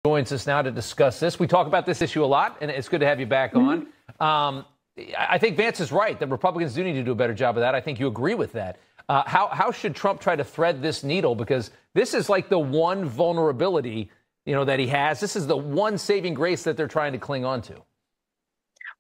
joins us now to discuss this. We talk about this issue a lot, and it's good to have you back on. I think Vance is right that Republicans do need to do a better job of that. I think you agree with that. How should Trump try to thread this needle? Because this is like the one vulnerability, that he has. This is the one saving grace that they're trying to cling on to.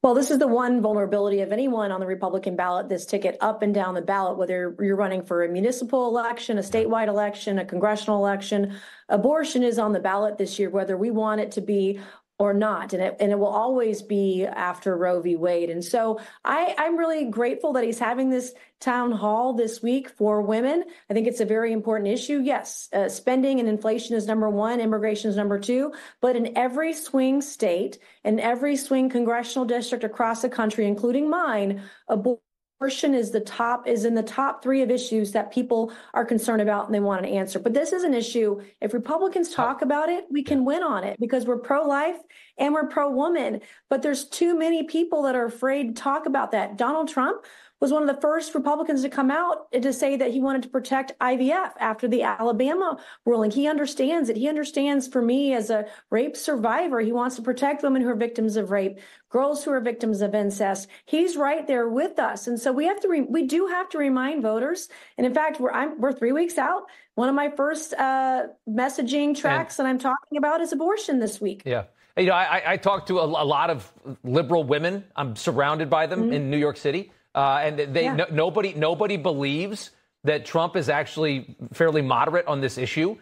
Well, this is the one vulnerability of anyone on the Republican ballot, this ticket up and down the ballot, whether you're running for a municipal election, a statewide election, a congressional election. Abortion is on the ballot this year, whether we want it to be or not. And it will always be after Roe v. Wade. And so I'm really grateful that he's having this town hall this week for women. I think it's a very important issue. Yes, spending and inflation is number one, immigration is number two. But in every swing state, in every swing congressional district across the country, including mine, abortion is in the top three of issues that people are concerned about and they want an answer. But this is an issue. If Republicans talk about it, we can win on it because we're pro-life and we're pro-woman. But there's too many people that are afraid to talk about that. Donald Trump was one of the first Republicans to come out to say that he wanted to protect IVF after the Alabama ruling. He understands it. He understands, for me as a rape survivor, he wants to protect women who are victims of rape, girls who are victims of incest. He's right there with us. And so we do have to remind voters. And in fact, we're 3 weeks out. One of my first messaging tracks that I'm talking about is abortion this week. Yeah. I talk to a lot of liberal women. I'm surrounded by them in New York City. And nobody believes that Trump is actually fairly moderate on this issue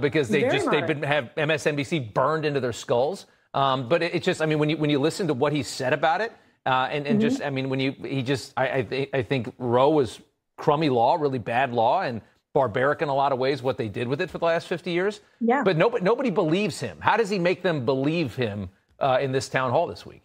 because they've have MSNBC burned into their skulls. But it's just, when you listen to what he said about it, I think Roe was crummy law, really bad law, and barbaric in a lot of ways what they did with it for the last 50 years. Yeah. But nobody believes him. How does he make them believe him in this town hall this week?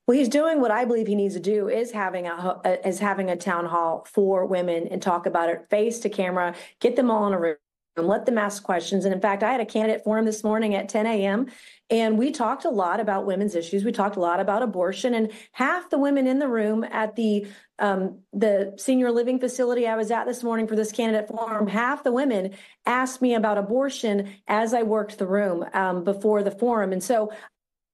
Well, he's doing what I believe he needs to do is having a town hall for women and talk about it face to camera, get them all in a room and let them ask questions. And in fact, I had a candidate forum this morning at 10 a.m. and we talked a lot about women's issues. We talked a lot about abortion, and half the women in the room at the senior living facility I was at this morning for this candidate forum, half the women asked me about abortion as I worked the room before the forum. And so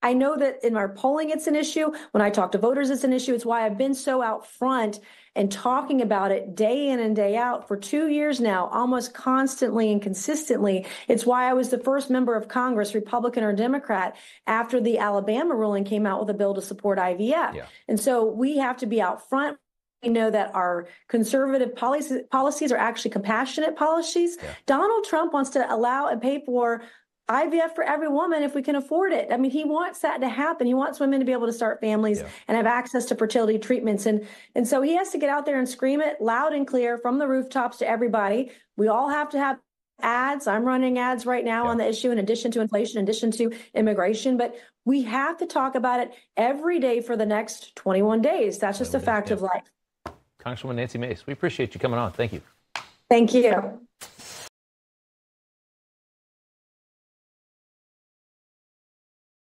I know that in our polling, it's an issue. When I talk to voters, it's an issue. It's why I've been so out front and talking about it day in and day out for 2 years now, almost constantly and consistently. It's why I was the first member of Congress, Republican or Democrat, after the Alabama ruling came out with a bill to support IVF. Yeah. And so we have to be out front. We know that our conservative policies are actually compassionate policies. Yeah. Donald Trump wants to allow and pay for IVF for every woman if we can afford it. He wants that to happen. He wants women to be able to start families and have access to fertility treatments. And so he has to get out there and scream it loud and clear from the rooftops to everybody. We all have to have ads. I'm running ads right now on the issue, in addition to inflation, in addition to immigration. But we have to talk about it every day for the next 21 days. That's just a fact of life. Congresswoman Nancy Mace, we appreciate you coming on. Thank you. Thank you.